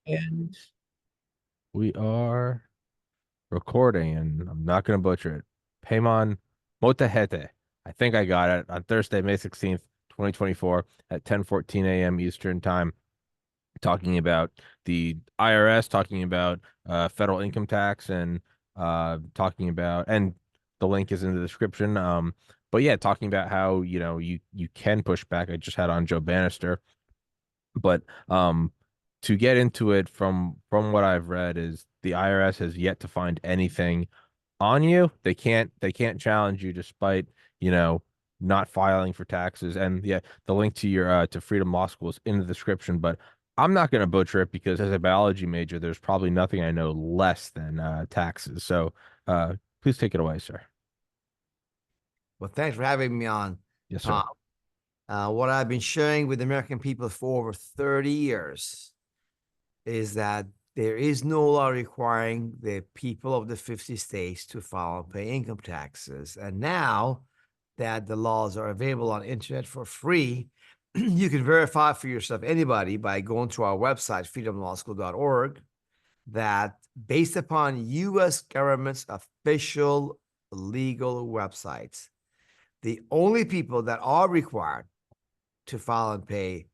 And we are recording, and I'm not going to butcher it. Peymon Mottahedeh. I think I got it on Thursday, May 16th, 2024 at 10:14 a.m. Eastern Time, talking about the IRS, talking about federal income tax, and talking about, and the link is in the description. But yeah, talking about how, you can push back. I just had on Joe Bannister, but to get into it, from what I've read, is the IRS has yet to find anything on you. They can't challenge you despite, you know, not filing for taxes. And yeah, the link to your to Freedom Law School is in the description, but I'm not going to butcher it because as a biology major, there's probably nothing I know less than taxes. So please take it away, sir. Well, thanks for having me on, Yes, sir. Tom. What I've been sharing with the American people for over 30 years is that there is no law requiring the people of the 50 states to file and pay income taxes. And now that the laws are available on internet for free, you can verify for yourself, anybody, by going to our website, freedomlawschool.org, that based upon U.S. government's official legal websites, the only people that are required to file and pay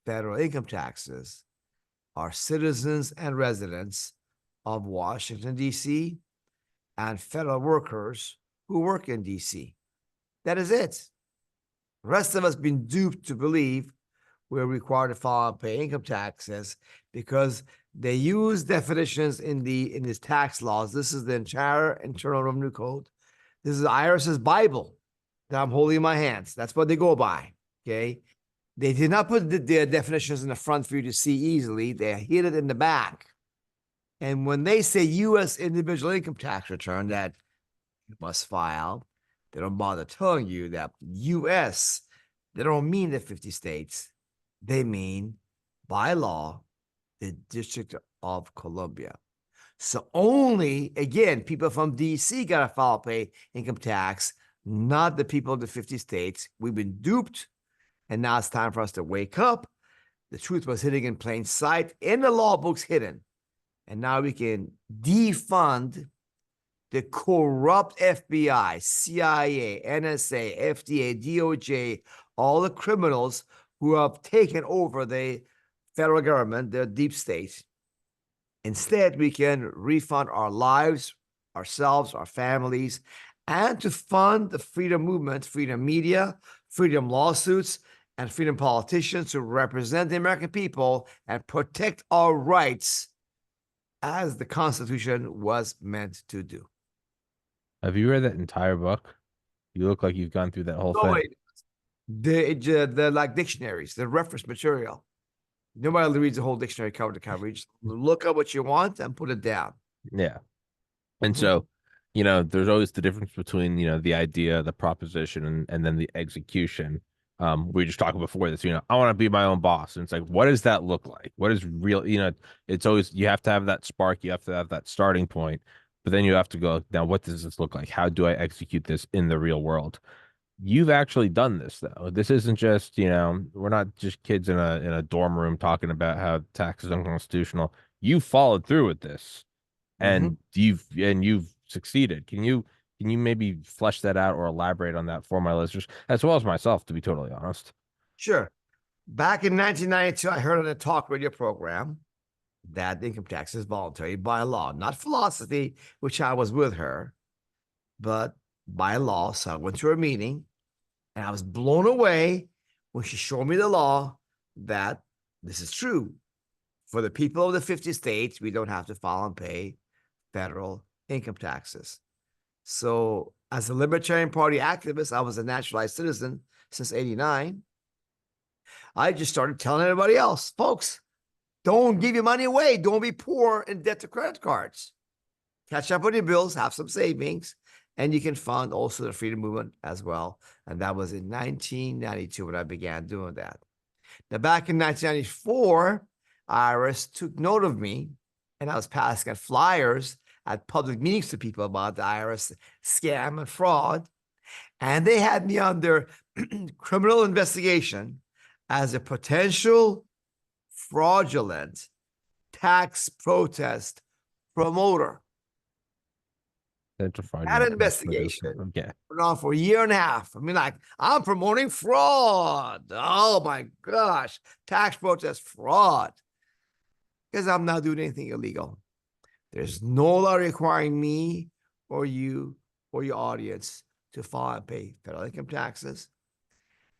federal income taxes are citizens and residents of Washington, D.C., and federal workers who work in D.C. That is it. The rest of us been duped to believe we're required to file and pay income taxes because they use definitions in these tax laws. This is the entire Internal Revenue Code. This is the IRS's Bible that I'm holding in my hands. That's what they go by. Okay. They did not put the definitions in the front for you to see easily. They hid it in the back. And when they say U.S. individual income tax return that you must file, they don't bother telling you that U.S., they don't mean the 50 states. They mean, by law, the District of Columbia. So only, again, people from D.C. got to file pay income tax, not the people of the 50 states. We've been duped. And now it's time for us to wake up. The truth was hidden in plain sight, in the law books hidden. And now we can defund the corrupt FBI, CIA, NSA, FDA, DOJ, all the criminals who have taken over the federal government, the deep state. Instead, we can refund our lives, ourselves, our families, and to fund the freedom movement, freedom media, freedom lawsuits, and freedom politicians who represent the American people and protect our rights as the Constitution was meant to do. Have you read that entire book? You look like you've gone through that whole No, thing. wait. The like dictionaries, the reference material. Nobody reads the whole dictionary cover to cover. You just look up what you want and put it down. Yeah. And Mhm. so, there's always the difference between, the idea, the proposition, and then the execution. We were just talking before this, I want to be my own boss. And it's like, what does that look like? What is real? It's always, you have to have that spark, you have to have that starting point, but then you have to go, now, what does this look like? How do I execute this in the real world? You've actually done this though. This isn't just, we're not just kids in a dorm room talking about how tax is unconstitutional. You followed through with this Mhm. and you've succeeded. Can you maybe flesh that out or elaborate on that for my listeners as well as myself, to be totally honest? Sure. Back in 1992, I heard on a talk radio program that income tax is voluntary by law, not philosophy, which I was with her, but by law. So I went to her meeting and I was blown away when she showed me the law that this is true. For the people of the 50 states, we don't have to file and pay federal income taxes. So, as a Libertarian Party activist, I was a naturalized citizen since 89. I just started telling everybody else, folks, don't give your money away. Don't be poor in debt to credit cards. Catch up on your bills, have some savings, and you can fund also the freedom movement as well. And that was in 1992 when I began doing that. Now, back in 1994, IRS took note of me, and I was passing out flyers at public meetings to people about the IRS scam and fraud. And they had me under criminal investigation as a potential fraudulent tax protest promoter. Central Had an fraudulent tax protest. investigation Okay. went on for a year and a half. I mean, like, I'm promoting fraud. Oh my gosh, tax protest fraud. Because I'm not doing anything illegal. There's no law requiring me or you or your audience to file and pay federal income taxes.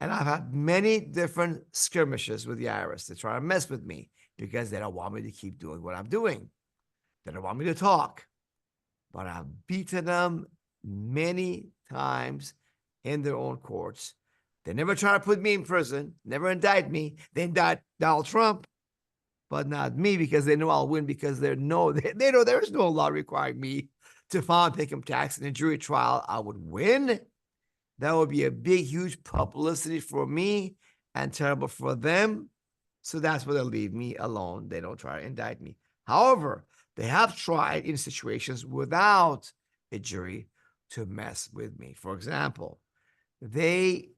And I've had many different skirmishes with the IRS to try to mess with me because they don't want me to keep doing what I'm doing. They don't want me to talk. But I've beaten them many times in their own courts. They never try to put me in prison, never indict me. They indict Donald Trump, but not me because they know I'll win because they know there's no law requiring me to file and pay income tax in a jury trial. I would win. That would be a big, huge publicity for me and terrible for them. So that's why they leave me alone. They don't try to indict me. However, they have tried in situations without a jury to mess with me. For example, they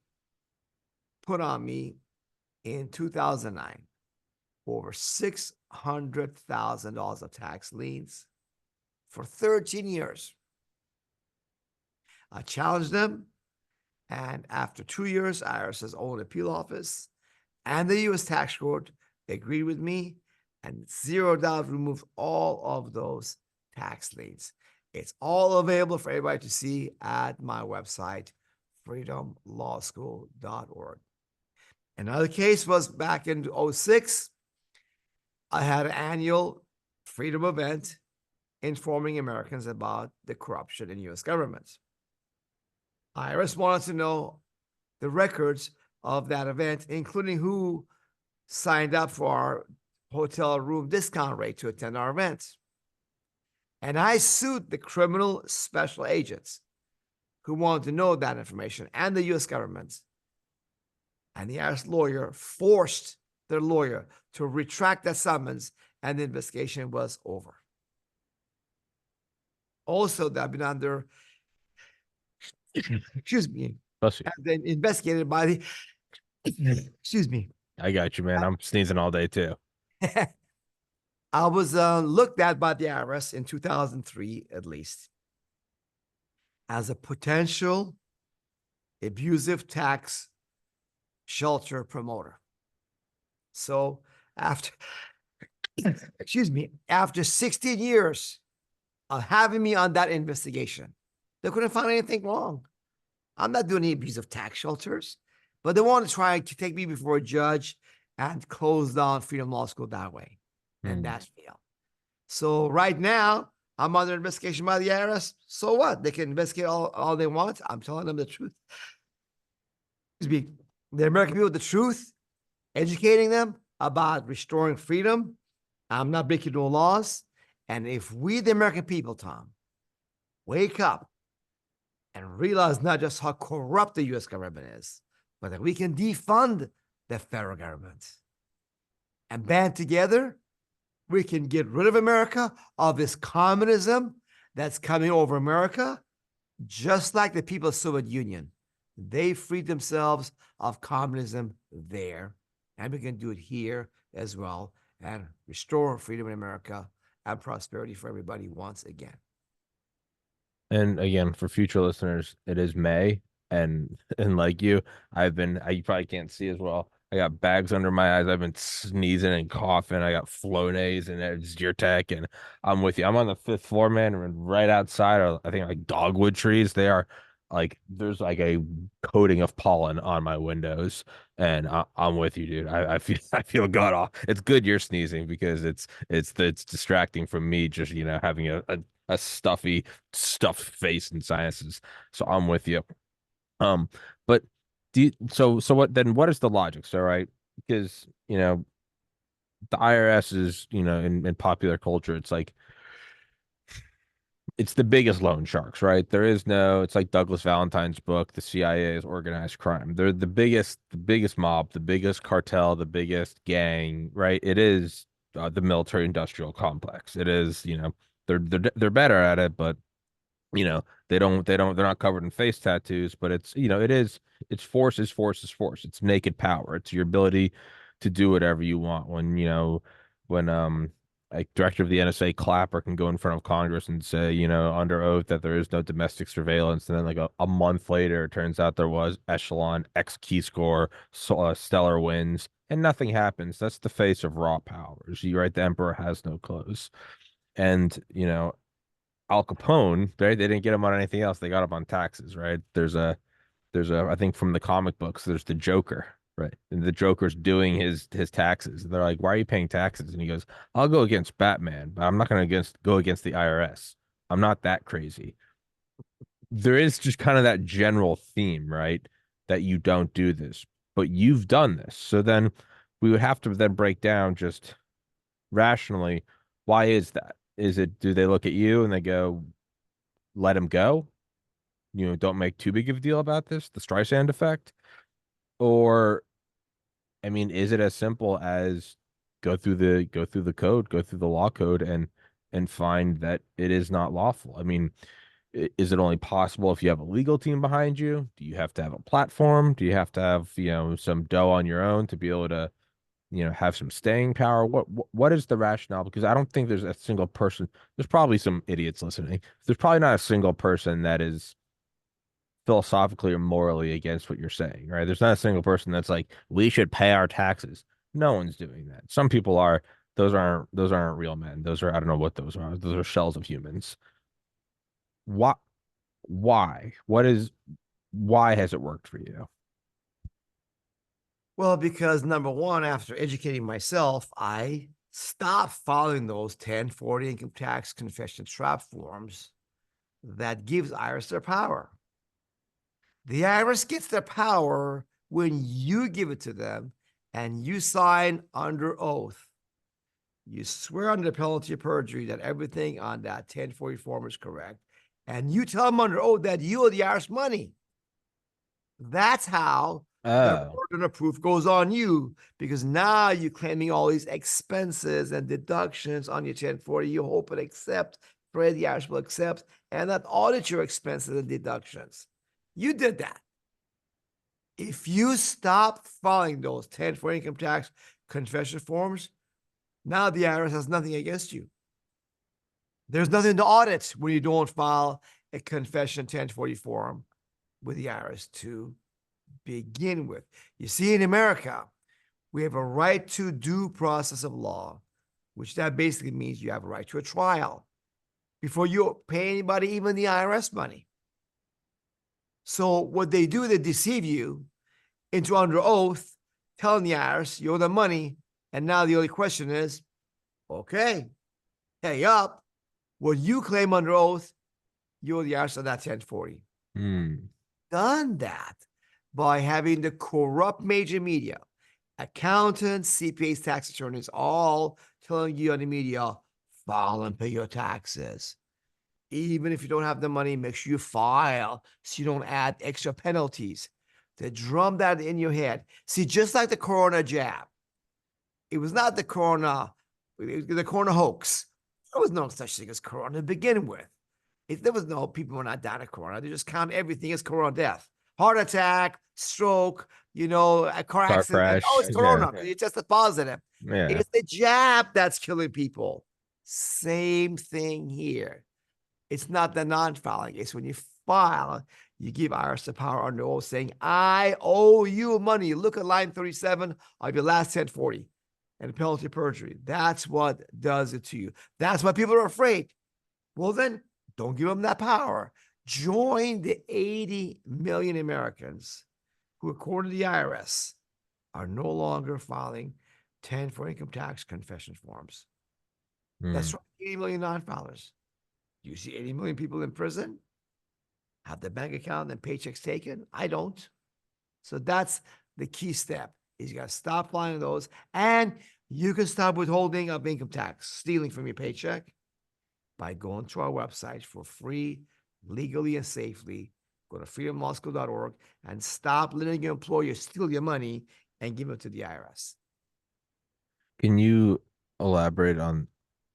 put on me in 2009 over $600,000 of tax liens for 13 years. I challenged them, and after 2 years, IRS's own appeal office and the U.S. Tax Court agreed with me and $0 removed all of those tax liens. It's all available for everybody to see at my website, freedomlawschool.org. Another case was back in 2006. I had an annual freedom event informing Americans about the corruption in U.S. government. IRS wanted to know the records of that event, including who signed up for our hotel room discount rate to attend our events. And I sued the criminal special agents who wanted to know that information and the U.S. government. And the IRS lawyer forced their lawyer to retract that summons, and the investigation was over. Also, they've been under, excuse me, have been investigated by the, excuse me. I got you, man. I'm sneezing all day too. I was looked at by the IRS in 2003, at least, as a potential abusive tax shelter promoter. So after, excuse me, after 16 years of having me on that investigation, they couldn't find anything wrong. I'm not doing any abusive tax shelters, but they want to try to take me before a judge and close down Freedom Law School that way. And that's failed. So right now, I'm under investigation by the IRS. So what? They can investigate all they want. I'm telling them the truth. Excuse me. The American people, the truth, educating them about restoring freedom. I'm not breaking no laws. And if we, the American people, Tom, wake up and realize not just how corrupt the U.S. government is, but that we can defund the federal government and band together, we can get rid of America, of this communism that's coming over America, just like the people of the Soviet Union. They freed themselves of communism there, and we can do it here as well and restore freedom in America and prosperity for everybody once again. And again, for future listeners, it is May, and like you, you probably can't see as well. I got bags under my eyes. I've been sneezing and coughing. I got Flonase and it's Zyrtec, and I'm with you. I'm on the 5th floor, man, and right outside are, I think, like dogwood trees. They are like, there's like a coating of pollen on my windows, and I'm with you, dude. I feel I feel god off. It's good you're sneezing because it's distracting from me just having a stuffed face and sinuses. So I'm with you. But so what is the logic? So, right, because the IRS is, in popular culture, it's like it's the biggest loan sharks, right? It's like Douglas Valentine's book, The CIA is organized crime. They're the biggest mob, the biggest cartel, the biggest gang, right? It is the military industrial complex. It is, they're better at it, but they're not covered in face tattoos, but it's force is force is force. It's naked power. It's your ability to do whatever you want when like director of the NSA Clapper can go in front of Congress and say, under oath that there is no domestic surveillance, and then like a month later, it turns out there was echelon X key score, so, stellar wins, and nothing happens. That's the face of raw powers. You right? The emperor has no clothes, and Al Capone, right? They didn't get him on anything else. They got him on taxes, right? I think from the comic books, there's the Joker, right? And the Joker's doing his taxes. They're like, "Why are you paying taxes?" And he goes, "I'll go against Batman, but I'm not going to go against the IRS. I'm not that crazy." There is just kind of that general theme, right? That you don't do this, but you've done this. So then we would have to then break down just rationally, why is that? Do they look at you and they go, "Let him go"? Don't make too big of a deal about this, the Streisand effect? Or, I mean, is it as simple as go through the code, go through the law code and find that it is not lawful? I mean, is it only possible if you have a legal team behind you? Do you have to have a platform? Do you have to have, some dough on your own to be able to, have some staying power? What is the rationale? Because I don't think there's a single person. There's probably some idiots listening. There's probably not a single person that is philosophically or morally against what you're saying, right? There's not a single person that's like, we should pay our taxes. No one's doing that. Some people are. Those aren't real men. Those are, I don't know what those are. Those are shells of humans. What why? Why has it worked for you? Well, because number one, after educating myself, I stopped following those 1040 income tax confession trap forms that gives IRS their power. The IRS gets their power when you give it to them and you sign under oath. You swear under the penalty of perjury that everything on that 1040 form is correct. And you tell them under oath that you owe the IRS money. That's how the Oh, burden of proof goes on you, because now you're claiming all these expenses and deductions on your 1040. You hope it accepts, pray the IRS will accept, and not audit your expenses and deductions. You did that. If you stop following those 1040 income tax confession forms, now the IRS has nothing against you. There's nothing to audit when you don't file a confession 1040 form with the IRS to begin with. You see, in America, we have a right to due process of law, which that basically means you have a right to a trial before you pay anybody, even the IRS money. So what they do, they deceive you into under oath, telling the IRS you owe them money. And now the only question is, okay, pay up. What you claim under oath, you owe the IRS on that 1040. Done that by having the corrupt major media, accountants, CPAs, tax attorneys, all telling you on the media, file and pay your taxes. Even if you don't have the money, make sure you file so you don't add extra penalties. To drum that in your head. See, just like the corona jab, it was not the corona hoax. There was no such thing as corona to begin with. There was no, people were not dying of corona. They just count everything as corona death. Heart attack, stroke, a car car accident. Oh, crash. it's Yeah. corona. You tested positive. Yeah. It's the jab that's killing people. Same thing here. It's not the non-filing. It's when you file, you give IRS the power under oath saying, I owe you money. Look at line 37 of your last 1040 and the penalty of perjury. That's what does it to you. That's why people are afraid. Well, then don't give them that power. Join the 80 million Americans who, according to the IRS, are no longer filing 10 for income tax confession forms. That's right, 80 million non-filers. Do you see 80 million people in prison? Have their bank account and paychecks taken? I don't. So that's the key step is you got to stop filing those, and you can stop withholding of income tax, stealing from your paycheck, by going to our website for free, legally and safely. Go to freedomlawschool.org and stop letting your employer steal your money and give it to the IRS. Can you elaborate on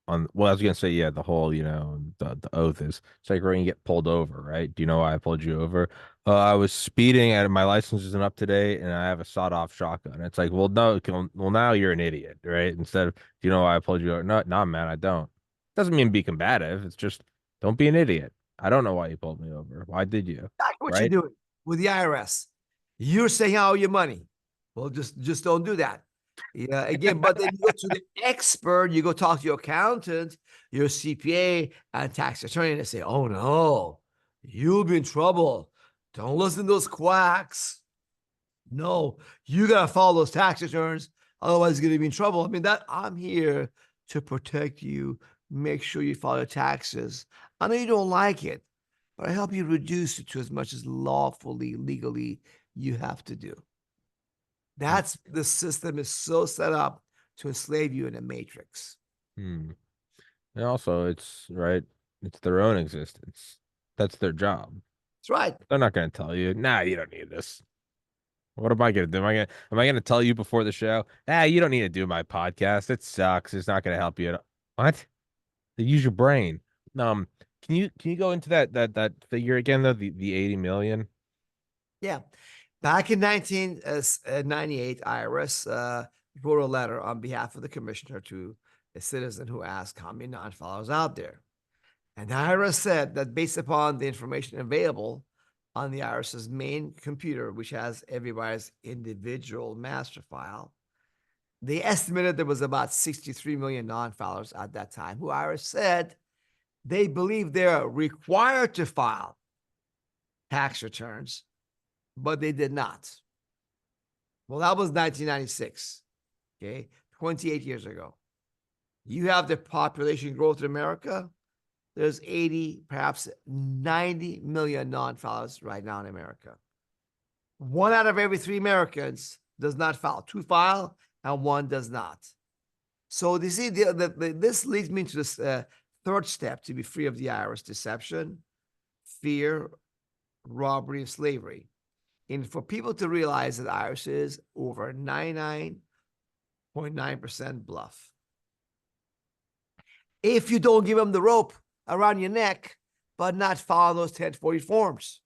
well, I was gonna say, yeah, the whole, the oath is it's like when you get pulled over, right? Do you know why I pulled you over? I was speeding and my license isn't up to date and I have a sawed-off shotgun. It's like, well, no, well, now you're an idiot, right? Instead of, do you know why I pulled you over? No, no, man, I don't. Doesn't mean be combative. It's just don't be an idiot. I don't know why you pulled me over. Why did you? That's what you're Right? doing with the IRS. You're saying I owe you money. Well, just don't do that. Yeah, again, but then you go to the expert, you go talk to your accountant, your CPA, and tax attorney, and they say, oh no, you'll be in trouble. Don't listen to those quacks. No, you gotta follow those tax returns, otherwise you're gonna be in trouble. I mean, that I'm here to protect you, make sure you follow your taxes. I know you don't like it, but I help you reduce it to as much as lawfully, legally you have to do. That's the system is so set up to enslave you in a matrix. Hmm. And also, it's right. It's their own existence. That's their job. That's right. They're not going to tell you, nah, you don't need this. What am I going to do? Am I gonna tell you before the show? Ah, you don't need to do my podcast. It sucks. It's not going to help you. What? Use your brain. Um, can you go into that figure again though? The 80 million. Yeah. Back in 1998, IRS wrote a letter on behalf of the commissioner to a citizen who asked how many non-followers out there. And the IRS said that based upon the information available on the IRS's main computer, which has everybody's individual master file, they estimated there was about 63 million non-filers at that time, who IRS said they believe they're required to file tax returns, but they did not. Well, that was 1996, okay, 28 years ago. You have the population growth in America. There's 80, perhaps 90 million non-filers right now in America. 1 out of every 3 Americans does not file. 2 file and 1 does not. So you see, this leads me to this third step to be free of the IRS: deception, fear, robbery, and slavery. And for people to realize that IRS is over 99.9% bluff. If you don't give them the rope around your neck, but not follow those 1040 forms.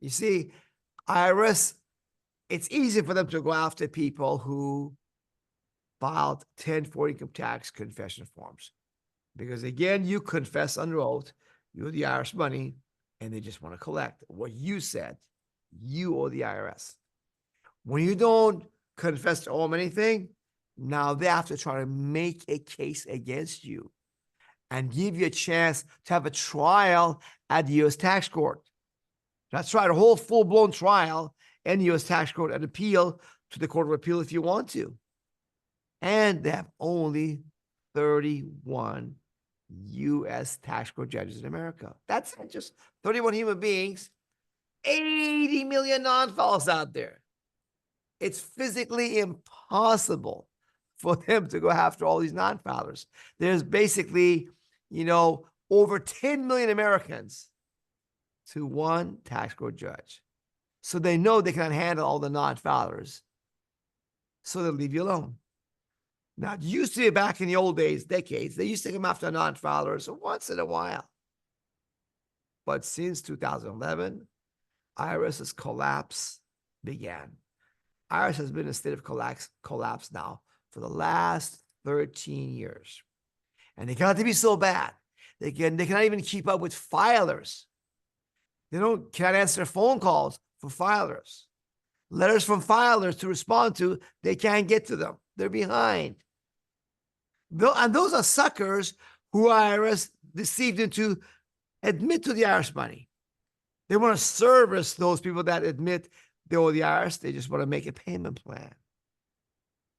You see, IRS, it's easy for them to go after people who filed 1040 income tax confession forms. Because again, you confess under oath, you owe the IRS money, and they just want to collect what you said. You owe the IRS. When you don't confess to owe them anything, now they have to try to make a case against you and give you a chance to have a trial at the U.S. tax court. That's right, a whole full-blown trial in the U.S. tax court and appeal to the Court of Appeal if you want to. And they have only 31 U.S. tax court judges in America. That's just 31 human beings, 80 million non-files out there. It's physically impossible for them to go after all these non-filers. There's basically, over 10 million Americans to 1 tax court judge. So they know they can't handle all the non-filers. So they'll leave you alone. Now, it used to be back in the old days, decades, they used to come after non-filers once in a while. But since 2011, IRS's collapse began. IRS has been in a state of collapse now for the last 13 years. And they cannot be so bad. They cannot even keep up with filers. They can't answer phone calls for filers. Letters from filers to respond to, they can't get to them. They're behind. And those are suckers who IRS deceived into admit to the IRS money. They want to service those people that admit they owe the IRS. They just want to make a payment plan.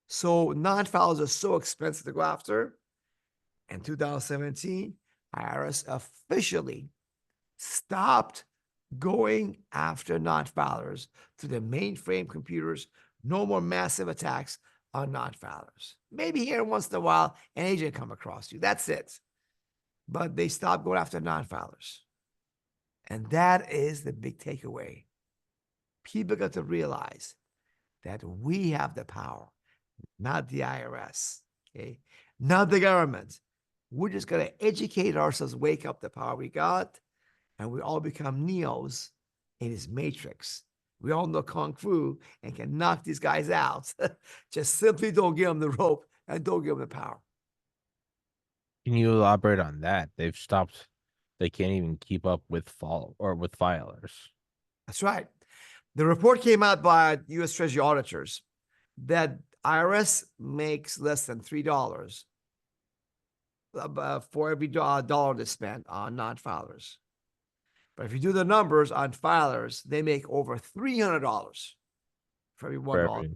So non-filers are so expensive to go after. In 2017, IRS officially stopped going after non-filers through the mainframe computers. No more massive attacks on non-filers. Maybe here once in a while, an agent come across you. That's it. But they stopped going after non-filers. And that is the big takeaway. People got to realize that we have the power, not the IRS. Okay. not the government. We're just going to educate ourselves, wake up the power we got, and we all become Neos in his matrix. We all know Kung Fu and can knock these guys out. Just simply don't give them the rope and don't give them the power. Can you elaborate on that? They've stopped. They can't even keep up with with filers. That's right. The report came out by U.S. Treasury auditors that IRS makes less than $3 for every dollar they spend on non-filers. But if you do the numbers on filers, they make over $300 for every $1.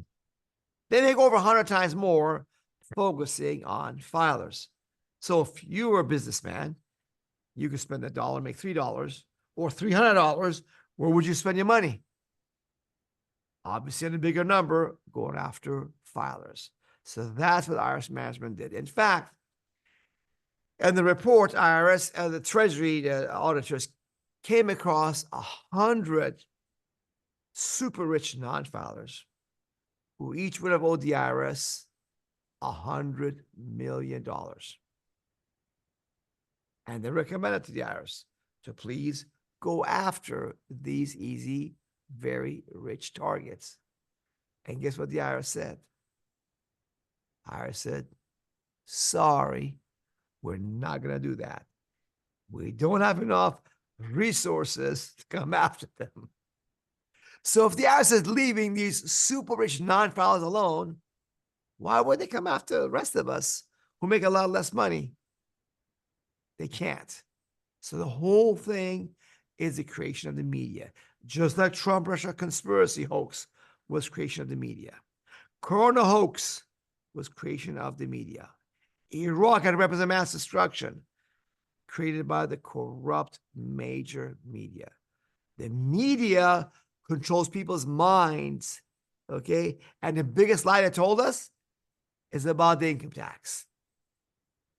They make over 100 times more focusing on filers. So if you were a businessman, you could spend $1, make $3, or $300. Where would you spend your money? Obviously, on a bigger number, going after filers. So that's what IRS management did. In fact, in the report, IRS and the Treasury auditors came across 100 super rich non-filers who each would have owed the IRS $100 million. And they recommended to the IRS to please go after these easy, very rich targets. And guess what the IRS said? IRS said, sorry, we're not going to do that. We don't have enough resources to come after them. So if the IRS is leaving these super rich non-filers alone, why would they come after the rest of us who make a lot less money? They can't. So the whole thing is the creation of the media. Just like Trump-Russia conspiracy hoax was creation of the media. Corona hoax was creation of the media. Iraq had represented mass destruction created by the corrupt major media. The media controls people's minds, okay? And the biggest lie they told us is about the income tax.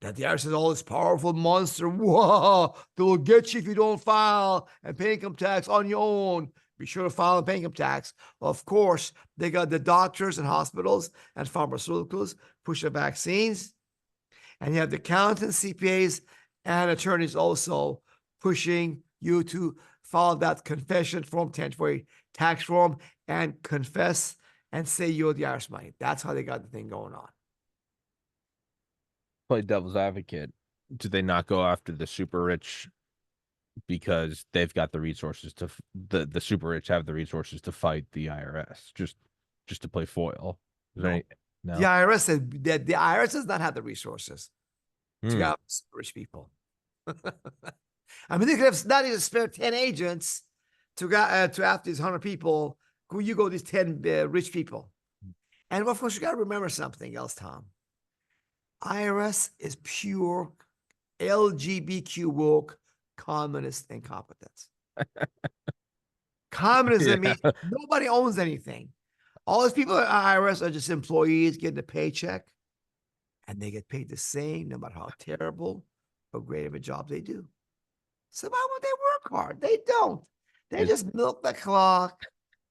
That the IRS is all this powerful monster. Whoa, they'll get you if you don't file and pay income tax on your own. Be sure to file and pay income tax. Of course, they got the doctors and hospitals and pharmaceuticals pushing vaccines. And you have the accountants, CPAs, and attorneys also pushing you to file that confession form, 1040 tax form, and confess and say you owe the IRS money. That's how they got the thing going on. Play devil's advocate. Do they not go after the super rich because they've got the resources to the super rich have the resources to fight the IRS just to play foil? Is there No. No? The IRS said that the IRS does not have the resources to go after super rich people. I mean, they could have not even spared 10 agents to go to after these 100 people. You go these 10 rich people. And of course, you got to remember something else, Tom. IRS is pure LGBTQ woke, communist incompetence. Communism means nobody owns anything. All these people at IRS are just employees getting a paycheck, and they get paid the same no matter how terrible or great of a job they do. So why would they work hard? They don't. They just milk the clock,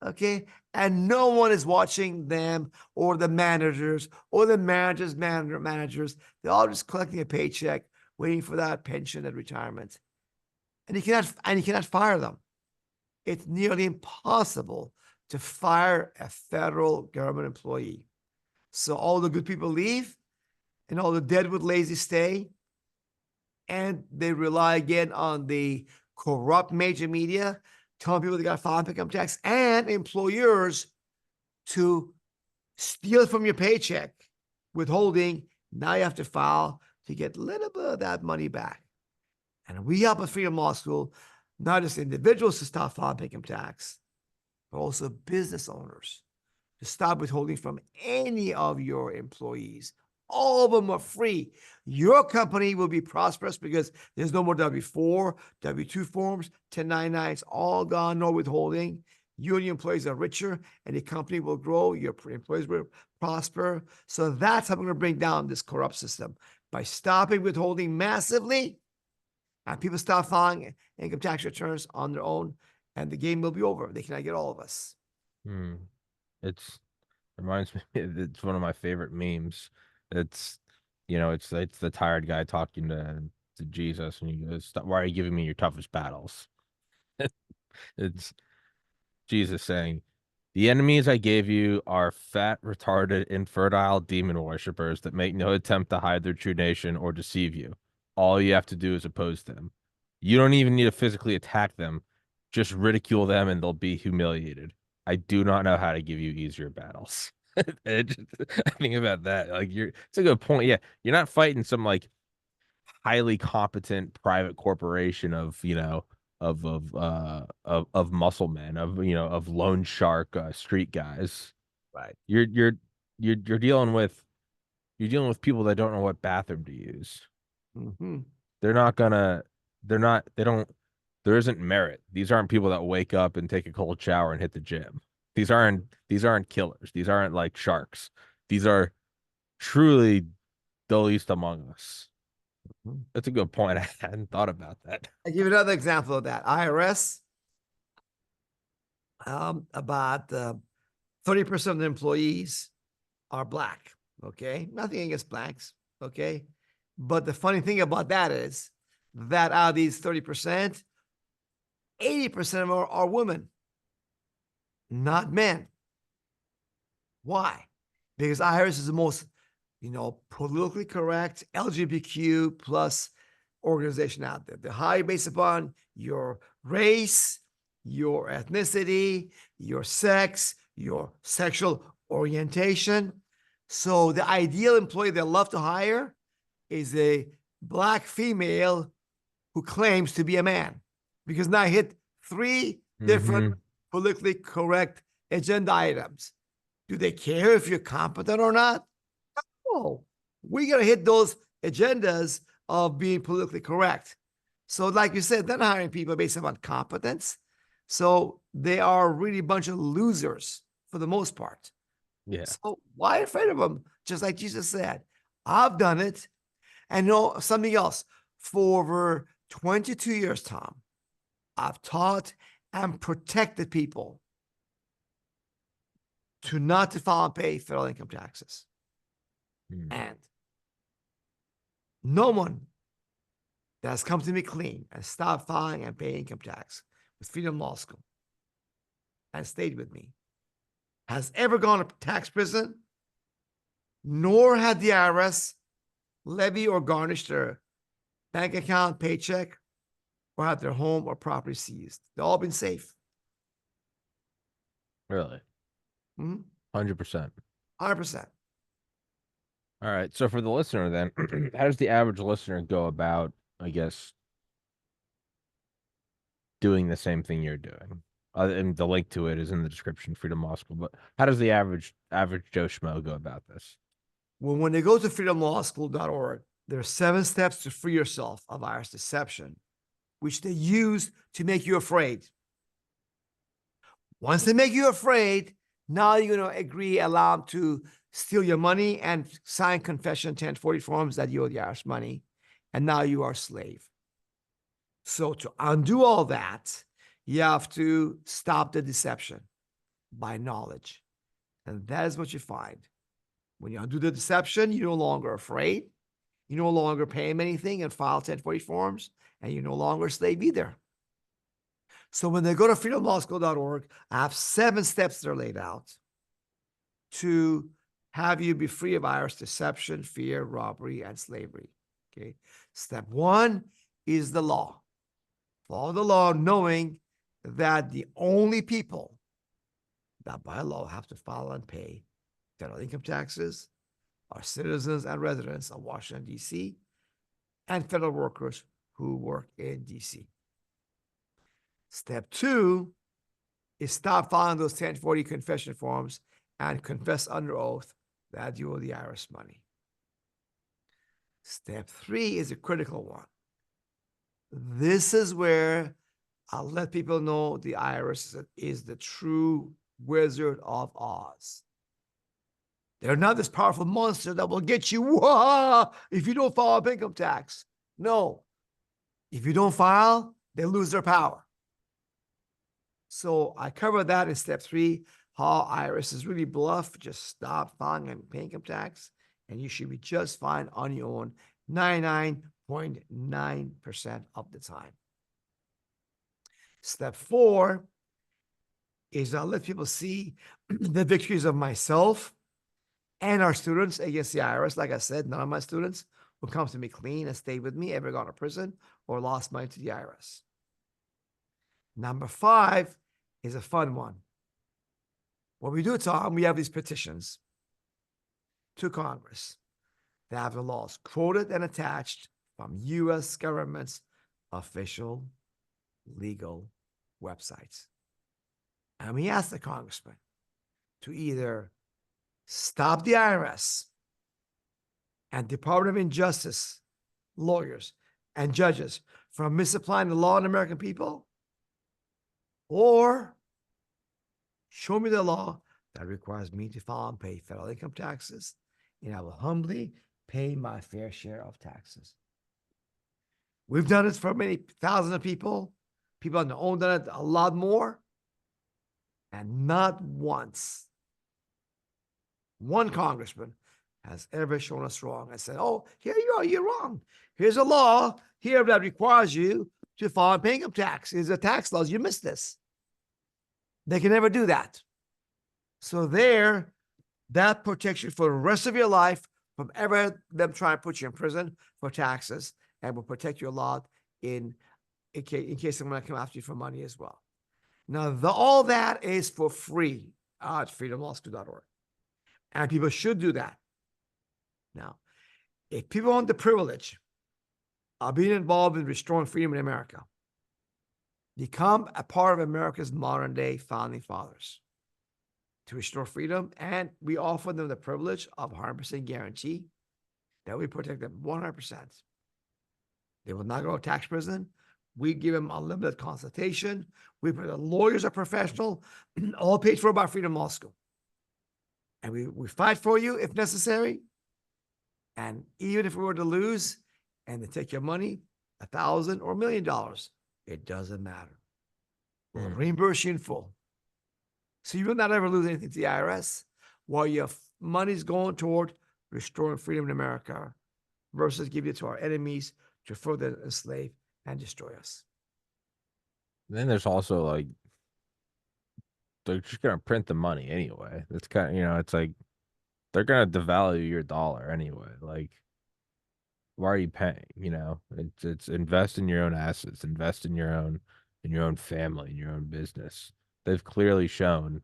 okay? And no one is watching them or the managers or the managers. They're all just collecting a paycheck, waiting for that pension at retirement. And you cannot fire them. It's nearly impossible to fire a federal government employee. So all the good people leave and all the deadwood lazy stay. And they rely again on the corrupt major media, telling people they got to file income tax, and employers to steal from your paycheck, withholding. Now you have to file to get a little bit of that money back. And we help at Freedom Law School, not just individuals to stop filing income tax, but also business owners to stop withholding from any of your employees. All of them are free. Your company will be prosperous because there's no more W-4, W-2 forms, 1099s, all gone, no withholding. You and your employees are richer, and the company will grow. Your employees will prosper. So that's how we're going to bring down this corrupt system, by stopping withholding massively, and people stop filing income tax returns on their own, and the game will be over. They cannot get all of us. It reminds me, it's one of my favorite memes. It's it's the tired guy talking to Jesus, and he goes, "Why are you giving me your toughest battles?" It's Jesus saying, "The enemies I gave you are fat, retarded, infertile demon worshippers that make no attempt to hide their true nation or deceive you. All you have to do is oppose them. You don't even need to physically attack them. Just ridicule them and they'll be humiliated. I do not know how to give you easier battles." I think about that. Like it's a good point. Yeah, you're not fighting some like highly competent private corporation of of muscle men, of loan shark street guys. Right. You're dealing with people that don't know what bathroom to use. Mm-hmm. They're not gonna they're not they don't there isn't merit. These aren't people that wake up and take a cold shower and hit the gym. These aren't killers. These aren't like sharks. These are truly the least among us. That's a good point. I hadn't thought about that. I give you another example of that. IRS, about 30% of the employees are black. Okay, nothing against blacks. Okay, but the funny thing about that is that out of these 30%, 80% of them are women, not men. Why? Because IRS is the most, politically correct LGBTQ plus organization out there. They're highly based upon your race, your ethnicity, your sex, your sexual orientation. So the ideal employee they love to hire is a black female who claims to be a man. Because now I hit three different Mm-hmm. politically correct agenda items. Do they care if you're competent or not? No. We got to hit those agendas of being politically correct. So, like you said, they're not hiring people based on competence. So they are really a bunch of losers for the most part. Yeah. So why afraid of them? Just like Jesus said, I've done it. And know something else. For over 22 years, Tom, I've taught and protected people to not to file and pay federal income taxes. Mm. And no one that has come to me clean and stopped filing and paying income tax with Freedom Law School and stayed with me has ever gone to tax prison, nor had the IRS levy or garnish their bank account, paycheck, or had their home or property seized. They've all been safe. Really? 100%. 100%. All right. So for the listener, then, how does the average listener go about, I guess, doing the same thing you're doing? And the link to it is in the description, Freedom Law School. But how does the average Joe Schmo go about this? Well, when they go to freedomlawschool.org, there are 7 steps to free yourself of IRS deception, which they use to make you afraid. Once they make you afraid, now you're going to agree, allow them to steal your money and sign confession 1040 forms that you owe the IRS money. And now you are a slave. So to undo all that, you have to stop the deception by knowledge. And that is what you find. When you undo the deception, you're no longer afraid. You no longer pay them anything and file 1040 forms, and you're no longer a slave either. So when they go to freedomlawschool.org, I have 7 steps that are laid out to have you be free of IRS deception, fear, robbery, and slavery. Okay. Step 1 is the law. Follow the law, knowing that the only people that by law have to file and pay federal income taxes are citizens and residents of Washington, D.C., and federal workers who work in D.C. Step 2 is stop filing those 1040 confession forms and confess under oath that you owe the IRS money. Step 3 is a critical one. This is where I'll let people know the IRS is the true Wizard of Oz. They're not this powerful monster that will get you if you don't file income tax. No. If you don't file, they lose their power. So I covered that in step 3, how IRS is really bluff. Just stop filing and paying income tax, and you should be just fine on your own 99.9% of the time. Step 4 is I'll let people see the victories of myself and our students against the IRS. Like I said, none of my students who come to me clean and stay with me ever gone to prison or lost money to the IRS. Number 5 is a fun one. What we do, Tom, we have these petitions to Congress that have the laws quoted and attached from U.S. government's official legal websites. And we ask the congressman to either stop the IRS and Department of Injustice lawyers and judges from misapplying the law on American people, or show me the law that requires me to file and pay federal income taxes, and I will humbly pay my fair share of taxes. We've done this for many thousands of people. People on their own done it a lot more. And not once one congressman has ever shown us wrong and said, oh, here you are, you're wrong. Here's a law here that requires you to file and pay income tax. Here's the tax laws. You missed this. They can never do that. So there, that protects you for the rest of your life from ever them trying to put you in prison for taxes, and will protect you a lot in case someone come after you for money as well. Now, all that is for free at freedomlawschool.org. And people should do that. Now, if people want the privilege of being involved in restoring freedom in America, become a part of America's modern day founding fathers to restore freedom. And we offer them the privilege of 100% guarantee that we protect them 100%. They will not go to tax prison. We give them unlimited consultation. The lawyers are professional, all paid for by Freedom Law School. And we fight for you if necessary. And even if we were to lose and they take your money, $1,000 or $1 million, it doesn't matter. We'll reimburse you in full. So you will not ever lose anything to the IRS while your money's going toward restoring freedom in America versus giving it to our enemies to further enslave and destroy us. Then there's also like, they're just gonna print the money anyway. It's kind of, it's like they're gonna devalue your dollar anyway. Like, why are you paying? It's invest in your own assets, invest in your own family, in your own business. They've clearly shown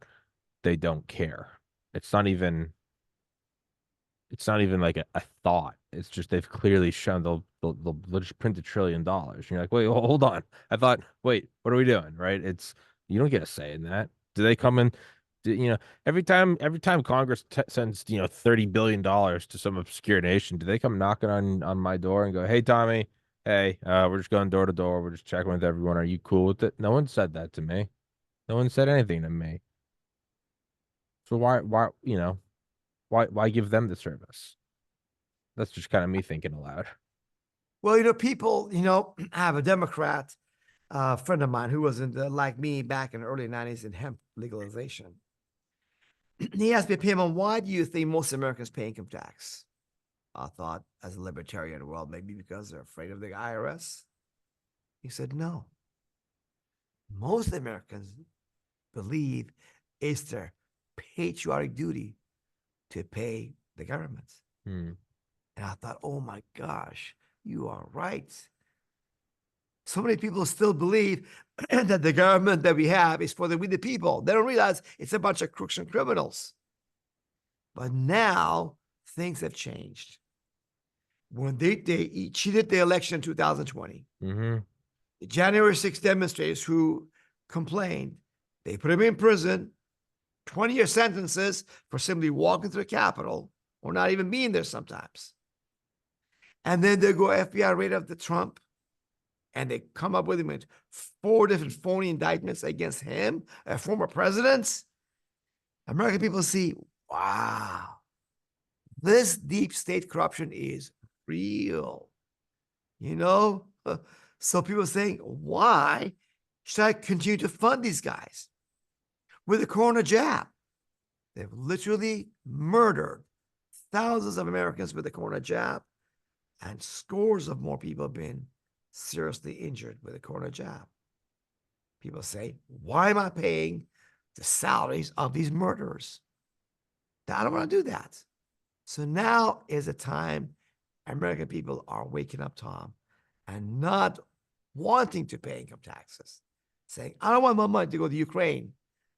they don't care. It's not even like a thought. It's just they've clearly shown they'll just print $1 trillion. And you're like, wait, hold on. Wait, what are we doing? Right? You don't get a say in that. Do they come in? Every time Congress sends $30 billion to some obscure nation, do they come knocking on my door and go, hey Tommy, hey, we're just going door to door, we're just checking with everyone. Are you cool with it? No one said that to me. No one said anything to me. So why give them the service? That's just kind of me thinking aloud. Well, people, I have a Democrat friend of mine who was like me back in the early 90s in hemp legalization. He asked me, Peymon, why do you think most Americans pay income tax? I thought, as a libertarian, well, maybe because they're afraid of the IRS. He said, no. Most Americans believe it's their patriotic duty to pay the government. And I thought, oh my gosh, you are right. So many people still believe that the government that we have is for we the people. They don't realize it's a bunch of crooks and criminals. But now things have changed. When they cheated the election in 2020, the January 6th demonstrators who complained, they put them in prison, 20-year sentences for simply walking through the Capitol or not even being there sometimes. And then they go FBI raid of the Trump, and they come up with him with 4 different phony indictments against him, a former president. American people see, wow, this deep state corruption is real. So people are saying, why should I continue to fund these guys? With the corona jab, they've literally murdered thousands of Americans with the corona jab, and scores of more people have been seriously injured with the corona jab. People say, why am I paying the salaries of these murderers? I don't want to do that. So now is the time American people are waking up, Tom, and not wanting to pay income taxes, saying, I don't want my money to go to Ukraine,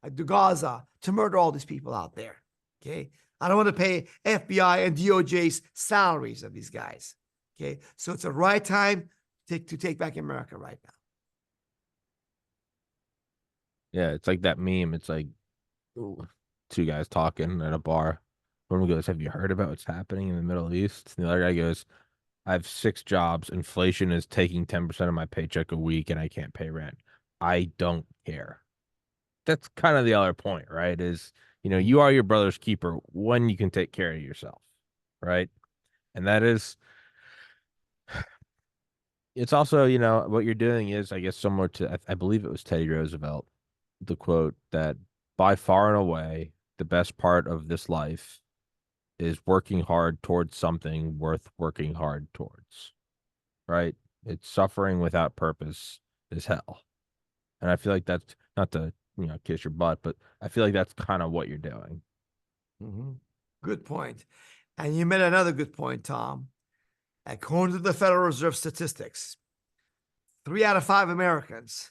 to Gaza, to murder all these people out there. Okay. I don't want to pay FBI and DOJ's salaries of these guys. Okay. So it's the right time to take back America right now. Yeah, it's like that meme. It's like two guys talking at a bar. One goes, "Have you heard about what's happening in the Middle East?" And the other guy goes, "I have 6 jobs. Inflation is taking 10% of my paycheck a week, and I can't pay rent. I don't care." That's kind of the other point, right? Is, you are your brother's keeper when you can take care of yourself, right? And that is, it's also, what you're doing is, I guess, similar to, I believe it was Teddy Roosevelt, the quote that by far and away, the best part of this life is working hard towards something worth working hard towards, right? It's suffering without purpose is hell. And I feel like that's not to, kiss your butt, but I feel like that's kind of what you're doing. Mm-hmm. Good point. And you made another good point, Tom. According to the Federal Reserve statistics, 3 out of 5 Americans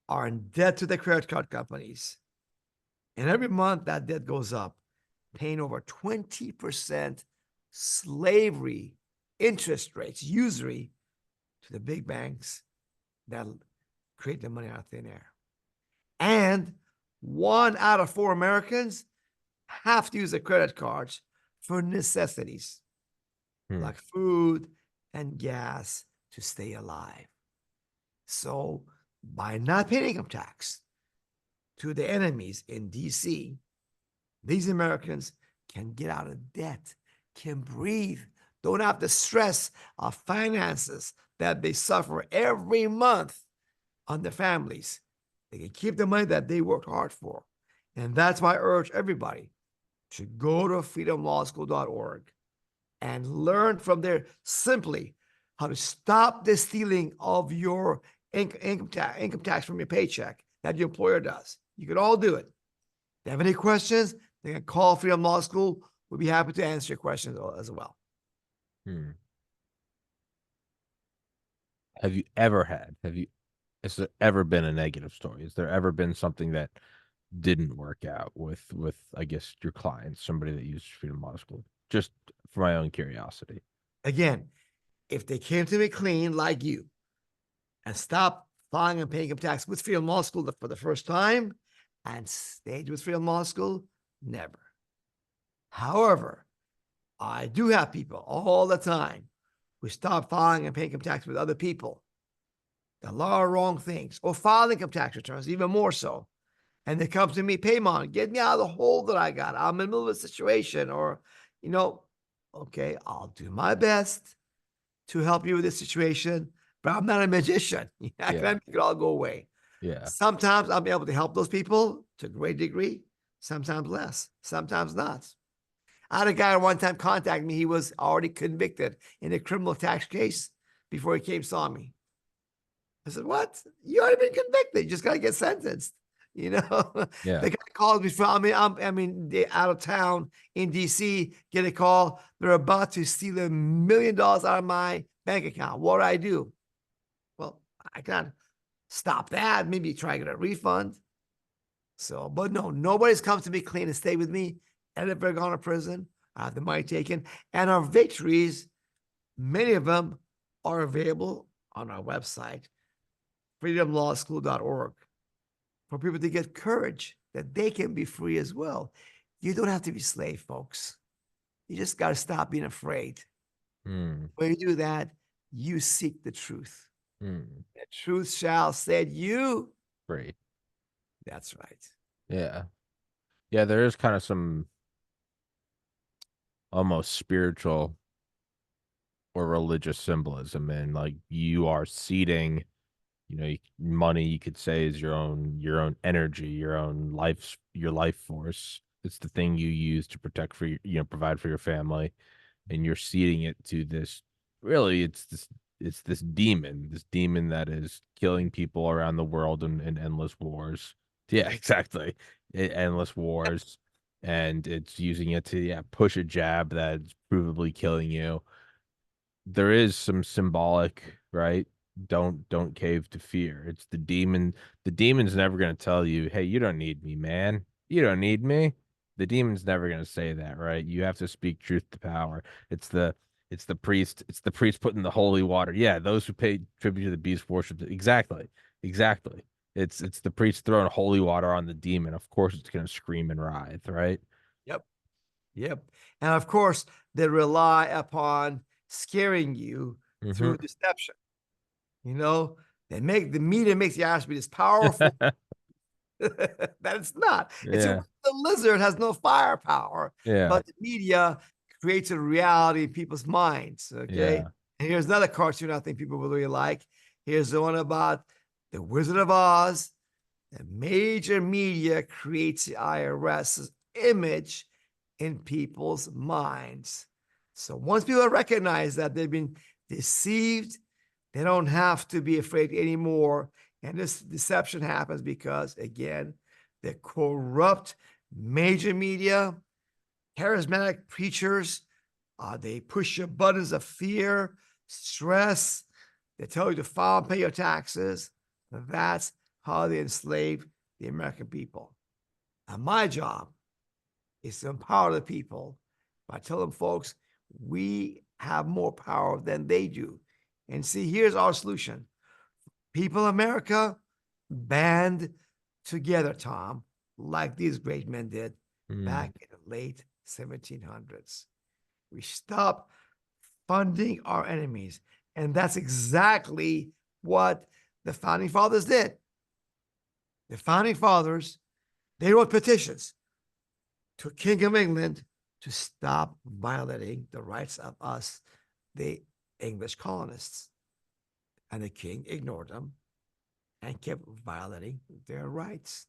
are in debt to the credit card companies. And every month that debt goes up, paying over 20% slavery interest rates, usury, to the big banks that create the money out of thin air. And 1 out of 4 Americans have to use their credit cards for necessities like food and gas to stay alive. So by not paying income tax to the enemies in DC, these Americans can get out of debt, can breathe, don't have the stress of finances that they suffer every month on their families. They can keep the money that they worked hard for. And that's why I urge everybody to go to freedomlawschool.org and learn from there simply how to stop the stealing of your income tax from your paycheck that your employer does. You can all do it. If you have any questions, they can call Freedom Law School. We'll be happy to answer your questions as well. Has there ever been a negative story? Has there ever been something that didn't work out with I guess your clients, somebody that used Freedom Law School? Just for my own curiosity. Again, if they came to me clean like you and stopped filing and paying income tax with Freedom Law School for the first time and stayed with Freedom Law School, never. However, I do have people all the time who stop filing and paying income tax with other people. A lot of wrong things, or file income tax returns, even more so. And they come to me, Peymon, get me out of the hole that I got. I'm in the middle of a situation, or, okay, I'll do my best to help you with this situation, but I'm not a magician. I can't make it all go away. Yeah. Sometimes I'll be able to help those people to a great degree, sometimes less, sometimes not. I had a guy one time contact me. He was already convicted in a criminal tax case before he came saw me. I said, what? You already been convicted. You just got to get sentenced. Yeah. The guy called me from, they're out of town in DC, get a call. They're about to steal $1 million out of my bank account. What do I do? Well, I can't stop that. Maybe try to get a refund. So, but no, nobody's come to me clean and stay with me. And if they're gone to prison, I have the money taken. And our victories, many of them are available on our website, freedomlawschool.org, for people to get courage that they can be free as well. You don't have to be slave, folks. You just got to stop being afraid. When you do that, you seek the truth. The truth shall set you free. That's right. Yeah. Yeah, there is kind of some almost spiritual or religious symbolism, and like you are seeding, money, you could say, is your own energy, your life force It's the thing you use to protect for provide for your family, and you're ceding it to this. Really, it's this demon that is killing people around the world in endless wars. Yeah, exactly. Endless wars, and it's using it to push a jab that's provably killing you. There is some symbolic, right? Don't cave to fear. It's the demon. The demon's never going to tell you, "Hey, you don't need me, man. You don't need me." The demon's never going to say that, right? You have to speak truth to power. It's the it's the priest putting the holy water. Yeah, those who pay tribute to the beast worship. Exactly. Exactly. It's the priest throwing holy water on the demon. Of course it's going to scream and writhe, right? Yep. Yep. And of course, they rely upon scaring you Hmm. through deception. You know, they make the media makes the Irish be this powerful that it's not. It's a Yeah. the lizard has no firepower, Yeah. but the media creates a reality in people's minds. Okay. Yeah. And here's another cartoon I think people will really like. Here's the one about the Wizard of Oz. The major media creates the IRS's image in people's minds. So once people recognize that they've been deceived, they don't have to be afraid anymore. And this deception happens because, again, the corrupt major media, charismatic preachers, they push your buttons of fear, stress. They tell you to file and pay your taxes. That's how they enslave the American people. And my job is to empower the people by telling folks we have more power than they do. And see, here's our solution. People in America band together, Tom, like these great men did Mm. back in the late 1700s. We stop funding our enemies. And that's exactly what the founding fathers did. The founding fathers, they wrote petitions to King of England to stop violating the rights of us, the English colonists. And the king ignored them and kept violating their rights.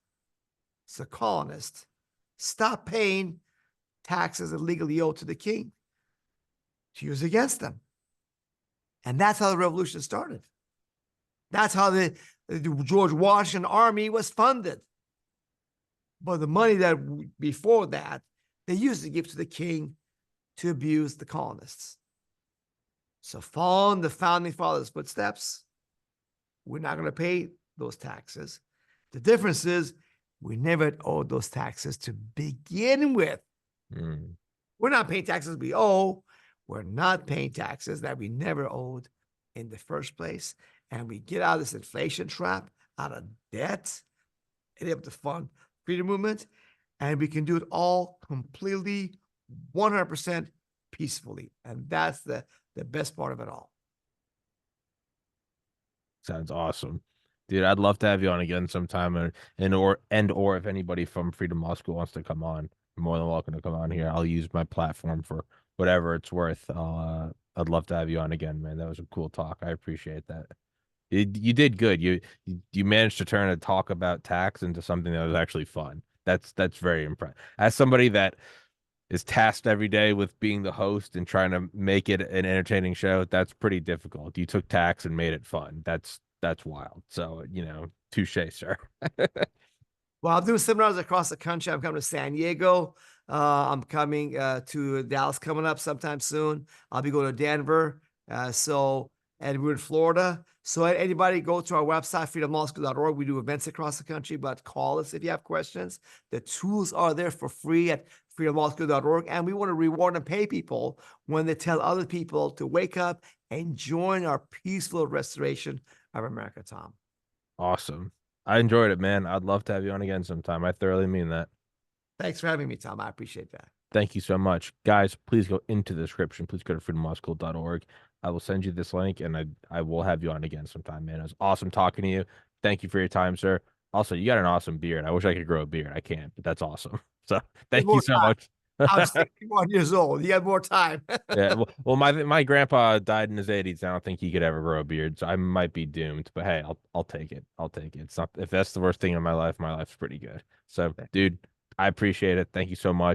So colonists stopped paying taxes illegally owed to the king to use against them. And that's how the revolution started. That's how the George Washington army was funded. But the money that before that, they used to give to the king to abuse the colonists. So following the founding fathers' footsteps, we're not going to pay those taxes. The difference is we never owed those taxes to begin with. Mm. We're not paying taxes we owe. We're not paying taxes that we never owed in the first place. And we get out of this inflation trap, out of debt, and able to fund freedom movement. And we can do it all completely 100% peacefully. And that's the best part of it all. Sounds awesome. Dude, I'd love to have you on again sometime or if anybody from Freedom Law School wants to come on, you're more than welcome to come on here. I'll use my platform for whatever it's worth. I'd love to have you on again, man. That was a cool talk. I appreciate that. You did good. You managed to turn a talk about tax into something that was actually fun. That's very impressive. As somebody that is tasked every day with being the host and trying to make it an entertaining show, that's pretty difficult. You took tax and made it fun. That's wild. So, touche, sir. Well, I'm doing seminars across the country. I'm coming to San Diego. I'm coming to Dallas coming up sometime soon. I'll be going to Denver. And we're in Florida. So anybody go to our website, freedomlawschool.org. We do events across the country, but call us if you have questions. The tools are there for free at freedomlawschool.org. And we want to reward and pay people when they tell other people to wake up and join our peaceful restoration of America, Tom. Awesome. I enjoyed it, man. I'd love to have you on again sometime. I thoroughly mean that. Thanks for having me, Tom. I appreciate that. Thank you so much. Guys, please go into the description. Please go to freedomlawschool.org. I will send you this link and I will have you on again sometime, man. It was awesome talking to you. Thank you for your time, sir. Also, you got an awesome beard. I wish I could grow a beard. I can't, but that's awesome. So thank you More so time. much. I'm 61 years old. You got more time. Yeah, well, my grandpa died in his 80s. I don't think he could ever grow a beard, so I might be doomed. But hey, I'll take it. I'll take it. It's not if that's the worst thing in my life. My life's pretty good. So, dude, I appreciate it. Thank you so much.